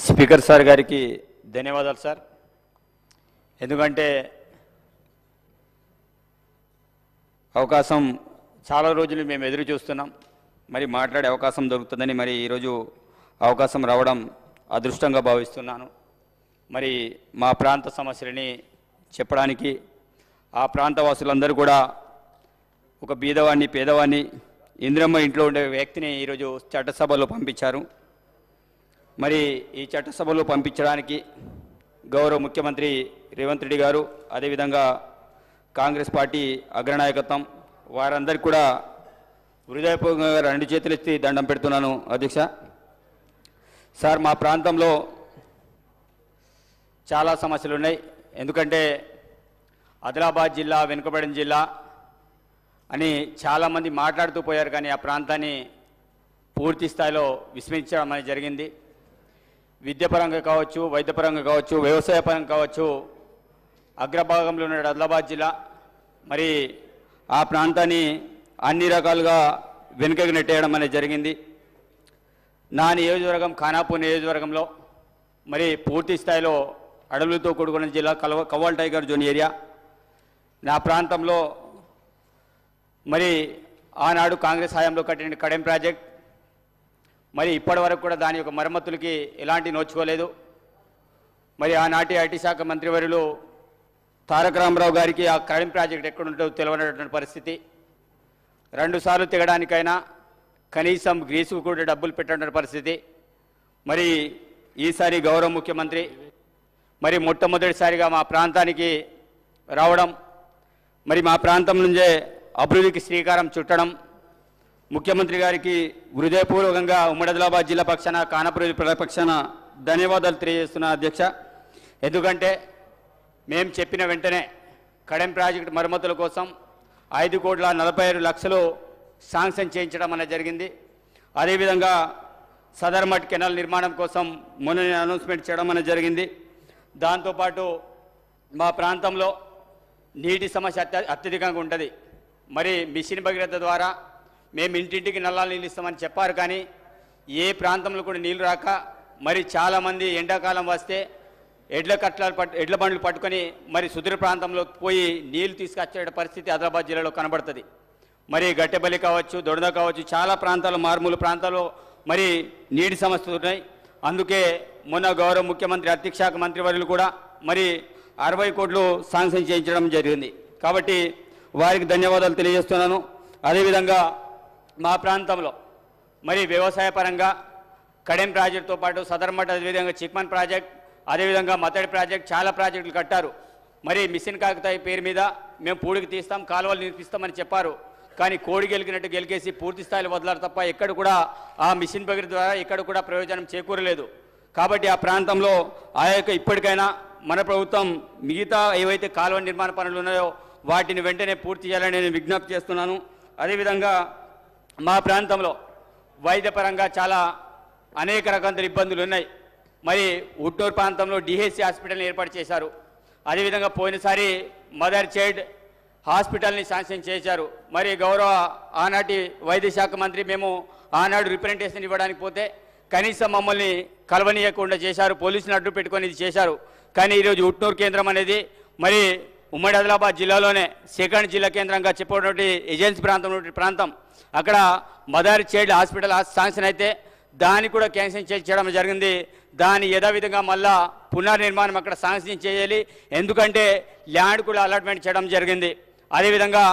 Speaker sir గారికి ధన్యవాదాలు sir. ఎందుకంటే అవకాశం చాలా రోజులు మేము ఎదురు చూస్తున్నాం, మరి మాట్లాడే అవకాశం దొరుకుతుందని మరి ఈరోజు అవకాశం రావడం అదృష్టంగా భావిస్తున్నాను. మరి మా ప్రాంత సమస్యలని చెప్పడానికి ఆ ప్రాంత వాసులందరూ కూడా ఒక బీదవాడిని పేదవాడిని ఇందిరమ్మ ఇంట్లో ఉండే వ్యక్తిని ఈరోజు చట్టసభలో పంపించారు. మరి ఈ చట్టసభలో పంపించడానికి గౌరవ ముఖ్యమంత్రి రేవంత్ రెడ్డి గారు, అదేవిధంగా కాంగ్రెస్ పార్టీ అగ్రనాయకత్వం వారందరికీ కూడా హృదయపూర్వకంగా 2 చేతులెత్తి దండం పెడుతున్నాను అధ్యక్ష. సార్, మా ప్రాంతంలో చాలా సమస్యలు ఉన్నాయి. ఎందుకంటే ఆదిలాబాద్ జిల్లా వెనుకబడిన జిల్లా అని చాలామంది మాట్లాడుతూ పోయారు, కానీ ఆ ప్రాంతాన్ని పూర్తి స్థాయిలో విస్మరించడం అనేది జరిగింది. విద్యాపరంగా కావచ్చు, వైద్యపరంగా కావచ్చు, వ్యవసాయ పరంగా కావచ్చు, అగ్రభాగంలో ఉన్న ఆదిలాబాద్ జిల్లా మరి ఆ ప్రాంతాన్ని అన్ని రకాలుగా వెనుకకు నెట్టేయడం అనేది జరిగింది. నా నియోజకవర్గం ఖానాపూర్ నియోజకవర్గంలో మరి పూర్తి స్థాయిలో అడవులతో కూడుకున్న జిల్లా కవ్వాల్ టైగర్ జోన్ ఏరియా. నా ప్రాంతంలో మరి ఆనాడు కాంగ్రెస్ హయాంలో కట్టిన కడెం ప్రాజెక్ట్ మరి ఇప్పటి వరకు కూడా దాని యొక్క మరమ్మతులకి ఎలాంటి నోచుకోలేదు. మరి ఆనాటి ఐటీ శాఖ మంత్రివర్యులు తారక రామారావు గారికి ఆ కడెం ప్రాజెక్ట్ ఎక్కడుంటో తెలియనటువంటి పరిస్థితి. 2 సార్లు తెగడానికైనా కనీసం గ్రీసుకు కూడా డబ్బులు పెట్టిన పరిస్థితి. మరి ఈసారి గౌరవ ముఖ్యమంత్రి మరి మొట్టమొదటిసారిగా మా ప్రాంతానికి రావడం, మరి మా ప్రాంతం నుంచే అభివృద్ధికి శ్రీకారం చుట్టడం, ముఖ్యమంత్రి గారికి హృదయపూర్వకంగా ఉమ్మడి ఆదిలాబాద్ జిల్లా పక్షాన ఖానాపూర్ పక్షాన ధన్యవాదాలు తెలియజేస్తున్నా అధ్యక్ష. ఎందుకంటే మేము చెప్పిన వెంటనే కడెం ప్రాజెక్టు మరమ్మతుల కోసం 5,45,00,000 శాంక్షన్ చేయించడం అనేది జరిగింది. అదేవిధంగా సదర్మట్ కెనాల్ నిర్మాణం కోసం మొన్న అనౌన్స్మెంట్ చేయడం అనేది జరిగింది. దాంతోపాటు మా ప్రాంతంలో నీటి సమస్య అత్యధికంగా ఉంటుంది. మరి మిషన్ భగీరథ ద్వారా మేము ఇంటింటికి నల్లాలు నీళ్ళు ఇస్తామని చెప్పారు, కానీ ఏ ప్రాంతంలో కూడా నీళ్లు రాక మరి చాలామంది ఎండాకాలం వస్తే ఎడ్ల బండ్లు పట్టుకొని మరి సుదూర ప్రాంతంలో పోయి నీళ్లు తీసుకొచ్చే పరిస్థితి ఆదిలాబాద్ జిల్లాలో కనబడుతుంది. మరి గట్టెబలి కావచ్చు, దొడద కావచ్చు, చాలా ప్రాంతాలు మారుమూల ప్రాంతాల్లో మరి నీటి సమస్యలు ఉన్నాయి. అందుకే మొన్న గౌరవ ముఖ్యమంత్రి ఆర్థిక శాఖ మంత్రివర్యులు కూడా మరి 60 కోట్లు శాంక్షన్ చేయించడం జరిగింది. కాబట్టి వారికి ధన్యవాదాలు తెలియజేస్తున్నాను. అదేవిధంగా మా ప్రాంతంలో మరి వ్యవసాయ పరంగా కడెం ప్రాజెక్టుతో పాటు సదర్మట్, అదేవిధంగా చిక్మన్ ప్రాజెక్ట్, అదేవిధంగా మతడి ప్రాజెక్ట్, చాలా ప్రాజెక్టులు కట్టారు. మరి మిషన్ కాకతాయి పేరు మీద మేము పూడికి తీస్తాం, కాలువలు నిర్మిస్తామని చెప్పారు. కానీ కోడి గెలికినట్టు గెలికేసి పూర్తి స్థాయిలో వదలారు తప్ప ఎక్కడ కూడా ఆ మిషన్ భగీరథ ద్వారా ఎక్కడ కూడా ప్రయోజనం చేకూరలేదు. కాబట్టి ఆ ప్రాంతంలో ఇప్పటికైనా మన ప్రభుత్వం మిగతా ఏవైతే కాలువ నిర్మాణ పనులు ఉన్నాయో వాటిని వెంటనే పూర్తి చేయాలని నేను విజ్ఞప్తి చేస్తున్నాను. అదేవిధంగా మా ప్రాంతంలో వైద్యపరంగా చాలా అనేక రకాల ఇబ్బందులు ఉన్నాయి. మరి ఉట్నూరు ప్రాంతంలో డిహెచ్సి హాస్పిటల్ని ఏర్పాటు చేశారు. అదేవిధంగా పోయినసారి మదర్ చైల్డ్ హాస్పిటల్ని శాంక్షన్ చేశారు. మరి గౌరవ ఆనాటి వైద్య శాఖ మంత్రి మేము ఆనాడు రిప్రజెంటేషన్ ఇవ్వడానికి పోతే కనీసం మమ్మల్ని కలవనీయకుండా చేశారు, పోలీసుని అడ్డు పెట్టుకొని ఇది చేశారు. కానీ ఈరోజు ఉట్నూరు కేంద్రం అనేది మరి ఉమ్మడి ఆదిలాబాద్ జిల్లాలోనే 2nd జిల్లా కేంద్రంగా చెప్పినటువంటి ఏజెన్సీ ప్రాంతం అక్కడ మదర్ చైల్డ్ హాస్పిటల్ శాంక్షన్ అయితే దాన్ని కూడా క్యాన్సిల్ చేయడం జరిగింది. దాని యథావిధంగా మళ్ళా పునర్నిర్మాణం అక్కడ శాంక్షన్ చేయాలి, ఎందుకంటే ల్యాండ్ కూడా అలాట్మెంట్ చేయడం జరిగింది. అదేవిధంగా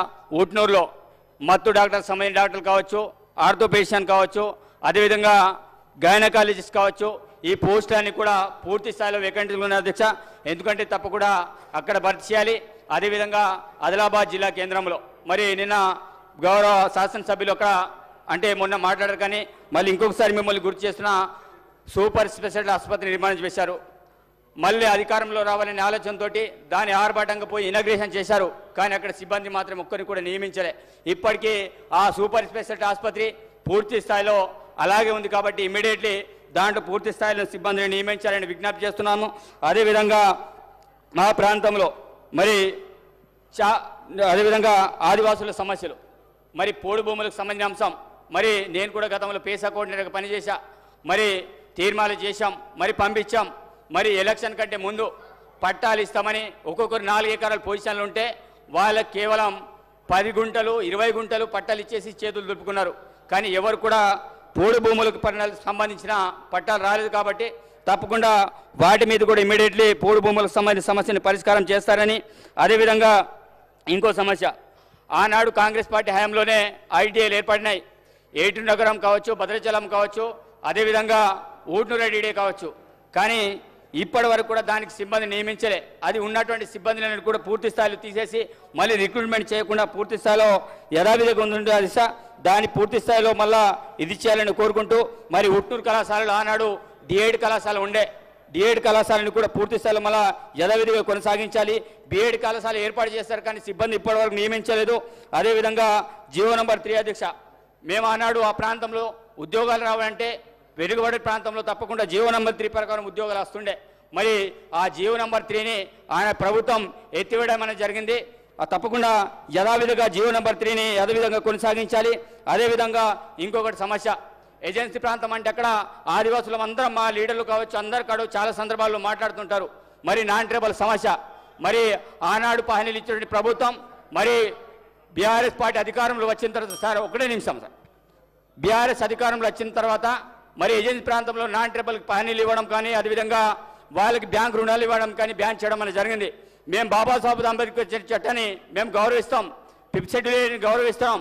ఉట్నూరులో మత్తు డాక్టర్ సంబంధించిన డాక్టర్లు కావచ్చు, ఆర్థోపెడిషియన్ కావచ్చు, అదేవిధంగా గైనకాలజిస్ట్ కావచ్చు, ఈ పోస్టులన్నీ కూడా పూర్తి స్థాయిలో వేకెంట్గా ఉన్న అధ్యక్ష. ఎందుకంటే తప్పకుండా అక్కడ భర్తీ చేయాలి. అదేవిధంగా ఆదిలాబాద్ జిల్లా కేంద్రంలో మరి నిన్న గౌరవ శాసనసభ్యులు అక్కడ అంటే మొన్న మాట్లాడారు, కానీ మళ్ళీ ఇంకొకసారి మిమ్మల్ని గుర్తు చేస్తున్న సూపర్ స్పెషాలిటీ ఆసుపత్రి నిర్మాణం చేశారు. మళ్ళీ అధికారంలో రావాలనే ఆలోచనతో దాని ఆర్భాటంగా పోయి ఇనాగ్రేషన్ చేశారు, కానీ అక్కడ సిబ్బంది మాత్రం ఒక్కరిని కూడా నియమించలే. ఇప్పటికీ ఆ సూపర్ స్పెషాలిటీ ఆసుపత్రి పూర్తి స్థాయిలో అలాగే ఉంది. కాబట్టి ఇమీడియట్లీ దాంట్లో పూర్తి స్థాయిలో సిబ్బందిని నియమించాలని విజ్ఞప్తి చేస్తున్నాము. అదేవిధంగా మా ప్రాంతంలో మరి అదేవిధంగా ఆదివాసుల సమస్యలు మరి పోడు భూములకు సంబంధించిన అంశం మరి నేను కూడా గతంలో పేసా కోఆర్డినేటర్గా పనిచేశా. మరి తీర్మానం చేశాం, మరి పంపించాం. మరి ఎలక్షన్ కంటే ముందు పట్టాలు ఇస్తామని ఒక్కొక్కరు 4 ఎకరాల పొజిషన్లు ఉంటే వాళ్ళకి కేవలం 10 గుంటలు 20 గుంటలు పట్టాలు ఇచ్చేసి చేతులు దులుపుకున్నారు. కానీ ఎవరు కూడా పోడు భూములకు సంబంధించిన పట్టాలు రాలేదు. కాబట్టి తప్పకుండా వాటి మీద కూడా ఇమ్మీడియట్లీ పోడు భూములకు సంబంధించిన సమస్యను పరిష్కారం చేస్తారని, అదేవిధంగా ఇంకో సమస్య, ఆనాడు కాంగ్రెస్ పార్టీ హయాంలోనే ఐటీఐలు ఏర్పడినాయి. ఏటూరు నగరం కావచ్చు, భద్రాచలం కావచ్చు, అదేవిధంగా ఊట్నూరు ఐటీఐ కావచ్చు. కానీ ఇప్పటి వరకు కూడా దానికి సిబ్బంది నియమించలే. అది ఉన్నటువంటి సిబ్బందిని కూడా పూర్తి స్థాయిలో తీసేసి మళ్ళీ రిక్రూట్మెంట్ చేయకుండా పూర్తి స్థాయిలో యథావిధిగా ఉంటుండే దిశ దాన్ని పూర్తి స్థాయిలో మళ్ళా ఇది చేయాలని కోరుకుంటూ, మరి ఉట్నూరు కళాశాలలో ఆనాడు డిఎడ్ కళాశాల ఉండే, డిఎడ్ కళాశాలను కూడా పూర్తి స్థాయిలో మళ్ళా యథావిధిగా కొనసాగించాలి. బిఎడ్ కళాశాల ఏర్పాటు చేశారు కానీ సిబ్బంది ఇప్పటివరకు నియమించలేదు. అదేవిధంగా జీవో నంబర్ 3 అధ్యక్ష, మేము ఆనాడు ఆ ప్రాంతంలో ఉద్యోగాలు రావాలంటే వెనుకబడి ప్రాంతంలో తప్పకుండా జీవో నంబర్ 3 ప్రకారం ఉద్యోగాలు వస్తుండే. మరి ఆ జీవో నంబర్ 3ని ఆయన ప్రభుత్వం ఎత్తివేయడం అనేది జరిగింది. తప్పకుండా యథావిధిగా జీవో నంబర్ 3ని యథావిధంగా కొనసాగించాలి. అదేవిధంగా ఇంకొకటి సమస్య, ఏజెన్సీ ప్రాంతం అంటే అక్కడ ఆదివాసులం అందరం మా లీడర్లు కావచ్చు అందరు కాదు చాలా సందర్భాల్లో మాట్లాడుతుంటారు. మరి నాన్ ట్రైబల్ సమస్య, మరి ఆనాడు హామీలు ఇచ్చినటువంటి ప్రభుత్వం మరి బీఆర్ఎస్ పార్టీ అధికారంలో వచ్చిన తర్వాత, సార్ ఒకటే నిమిషం సార్, బీఆర్ఎస్ అధికారంలో వచ్చిన తర్వాత మరి ఏజెన్సీ ప్రాంతంలో నాన్ ట్రైబల్కి హామీలు ఇవ్వడం కానీ, అదేవిధంగా వాళ్ళకి బ్యాంక్ రుణాలు ఇవ్వడం కానీ బ్యాన్ చేయడం అనేది జరిగింది. మేము బాబాసాహెబ్ అంబేద్కర్ చట్టాన్ని మేము గౌరవిస్తాం, ఫిఫ్త్ షెడ్యూల్ని గౌరవిస్తాం.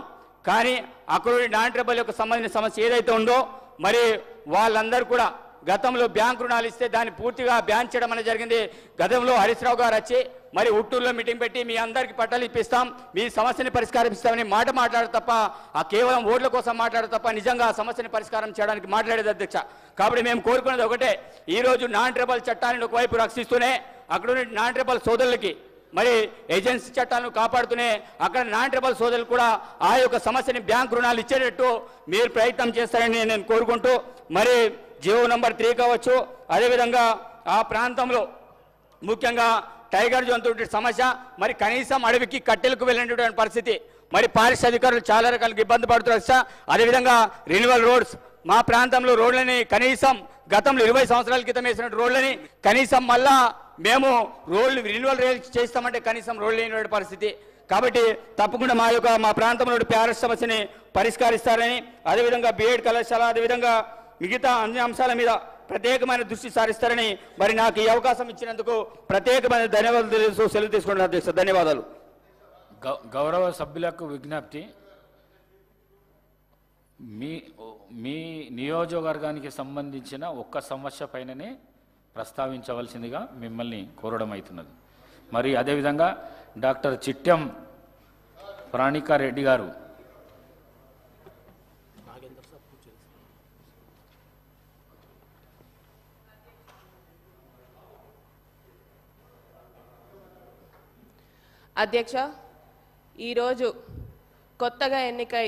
కానీ అక్కడ నాన్ ట్రైబల్ యొక్క సంబంధించిన సమస్య ఏదైతే ఉందో మరి వాళ్ళందరూ కూడా గతంలో బ్యాంక్ రుణాలు ఇస్తే దాన్ని పూర్తిగా బ్యాన్ చేయడం అనేది జరిగింది. గతంలో హరీష్ రావు గారు వచ్చి మరి ఉట్టూరులో మీటింగ్ పెట్టి మీ అందరికీ పట్టాలు ఇప్పిస్తాం, మీ సమస్యని పరిష్కరిస్తామని మాట్లాడరు తప్ప, ఆ కేవలం ఓట్ల కోసం మాట్లాడరు తప్ప నిజంగా ఆ సమస్యని పరిష్కారం చేయడానికి మాట్లాడేది అధ్యక్ష. కాబట్టి మేము కోరుకునేది ఒకటే, ఈరోజు నాన్ ట్రైబల్ చట్టాన్ని ఒకవైపు రక్షిస్తూనే అక్కడ నాన్ ట్రైబల్ సోదరులకి మరి ఏజెన్సీ చట్టాలను కాపాడుతూనే అక్కడ నాన్ ట్రైబల్ సోదరులు కూడా ఆ యొక్క సమస్యని బ్యాంక్ రుణాలు ఇచ్చేటట్టు మీరు ప్రయత్నం చేస్తారని నేను కోరుకుంటూ, మరి జీవో నంబర్ 3 కావచ్చు, అదేవిధంగా ఆ ప్రాంతంలో ముఖ్యంగా టైగర్ జంతువు సమస్య, మరి కనీసం అడవికి కట్టెలకు వెళ్ళినటువంటి పరిస్థితి, మరి పారిశుద్ధ్య అధికారులు చాలా రకాలుగా ఇబ్బంది పడుతున్నారు సార్. అదేవిధంగా రెన్యువల్ రోడ్స్, మా ప్రాంతంలో రోడ్లని కనీసం గతంలో 20 సంవత్సరాల క్రితం వేసిన రోడ్లని కనీసం మళ్ళా మేము రోడ్లు రెన్యువల్ చేస్తామంటే కనీసం రోడ్లు లేని పరిస్థితి. కాబట్టి తప్పకుండా మా ప్రాంతంలో ప్యారెస్ సమస్యని పరిష్కరిస్తారని, అదేవిధంగా బిఎడ్ కళాశాల, అదేవిధంగా మిగతా అన్ని అంశాల మీద ప్రత్యేకమైన దృష్టి సారిస్తారని మరి నాకు ఈ అవకాశం ఇచ్చినందుకు ప్రత్యేకమైన ధన్యవాదాలు తెలుస్తూ సెలవు తీసుకుంటున్నాను అధ్యక్ష. ధన్యవాదాలు. గౌరవ సభ్యులకు విజ్ఞప్తి, మీ నియోజకవర్గానికి సంబంధించిన ఒక్క సమస్య పైననే ప్రస్తావించవలసిందిగా మిమ్మల్ని కోరడం అవుతున్నది. మరి అదేవిధంగా డాక్టర్ చిట్టెం ప్రాణికారెడ్డి గారు అధ్యక్ష, ఈరోజు కొత్తగా ఎన్నికై